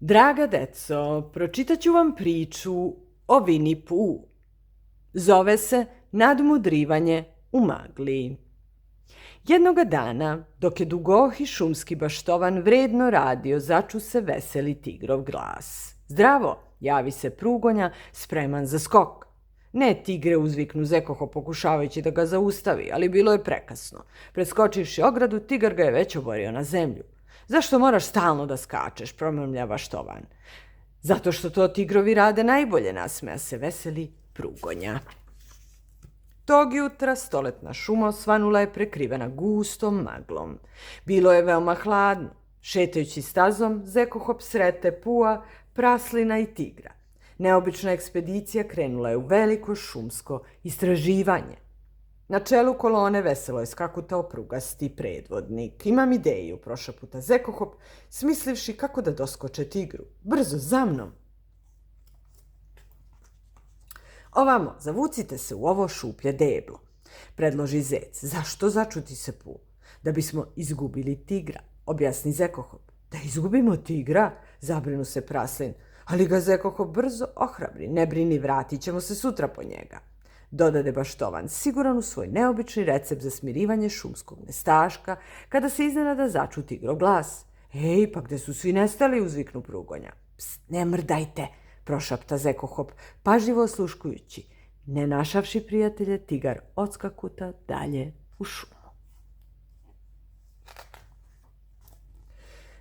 Draga deco, pročitat ću vam priču o Winnie Pooh. Zove se Nadmudrivanje u magli. Jednoga dana, dok je dugohi šumski baštovan vredno radio, začu se veseli tigrov glas. Zdravo, javi se Prugonja, spreman za skok. Ne, tigre uzviknu Zekoho pokušavajući da ga zaustavi, ali bilo je prekasno. Preskočivši ogradu, tigar ga je već oborio na zemlju. Zašto moraš stalno da skačeš, promrmlja baštovan. Zato što to tigrovi rade najbolje, nasmeja se veseli Prugonja. Tog jutra stoletna šuma osvanula je prekrivena gustom maglom. Bilo je veoma hladno. Šetajući stazom, Zekohop srete Pua, praslina i tigra. Neobična ekspedicija krenula je u veliko šumsko istraživanje. Na čelu kolone veselo je skakutao prugasti predvodnik. Imam ideju, prošaputa Zekohop, smislivši kako da doskoče tigru. Brzo, za mnom! Ovamo, zavucite se u ovo šuplje deblo, predloži zec. Zašto, začuti se Pu? Da bismo izgubili tigra, objasni Zekohop. Da izgubimo tigra, zabrinu se praslin, ali ga Zekohop brzo ohrabri. Ne brini, vratit ćemo se sutra po njega. Dodade baštovan, siguran u svoj neobični recept za smirivanje šumskog nestaška, kada se iznenada začu tigrov glas. Ej, pa gde su svi nestali, uzviknu Prugonja. Pst, ne mrdajte, prošapta Zekohop, pažljivo osluškujući. Ne našavši prijatelje, tigar odskakuta dalje u šumu.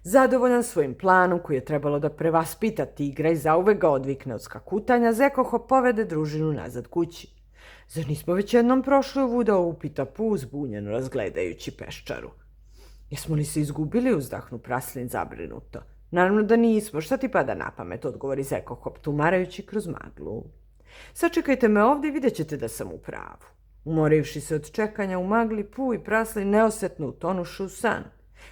Zadovoljan svojim planom koji je trebalo da prevaspita tigra i zauvek ga odvikne od skakutanja, Zekohop povede družinu nazad kući. Zar nismo već jednom prošli ovuda, upita Pu zbunjeno razgledajući peščaru. Jesmo li se izgubili, uzdahnu praslin zabrinuto. Naravno da nismo, šta ti pada na pamet, odgovori Zekohop tumarajući kroz maglu. Sačekajte me ovdje i vidjet ćete da sam u pravu. Umorivši se od čekanja u magli, Pu i praslin neosetno utonuše u san.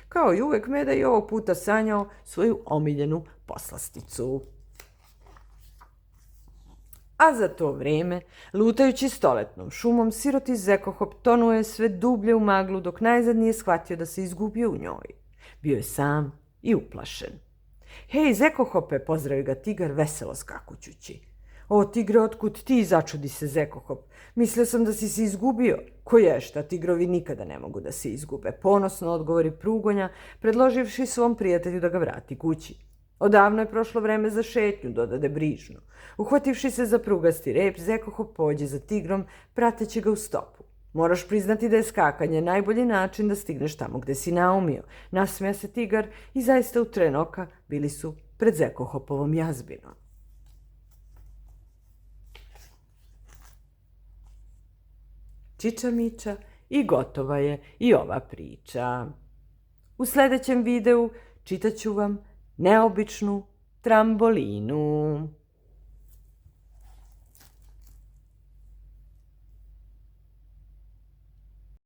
Kao i uvek, Meda i ovog puta sanjao svoju omiljenu poslasticu. A za to vreme, lutajući stoletnom šumom, siroti Zekohop tonuje sve dublje u maglu dok najzad nije shvatio da se izgubio u njoj. Bio je sam i uplašen. Hej, Zekohope, pozdravi ga tigar veselo skakućući. O, tigre, otkud ti, začudi se Zekohop. Mislio sam da si se izgubio. Ko je šta, tigrovi nikada ne mogu da se izgube, ponosno odgovori Prugonja, predloživši svom prijatelju da ga vrati kući. Odavno je prošlo vreme za šetnju, dodade brižno. Uhvativši se za prugasti rep, Zekohop pođe za tigrom, prateći ga u stopu. Moraš priznati da je skakanje najbolji način da stigneš tamo gde si naumio, nasmeja se tigar i zaista u tren oka bili su pred Zekohopovom jazbinom. Čiča miča i gotova je i ova priča. U sljedećem videu čitat ću vam neobičnu trambolinu.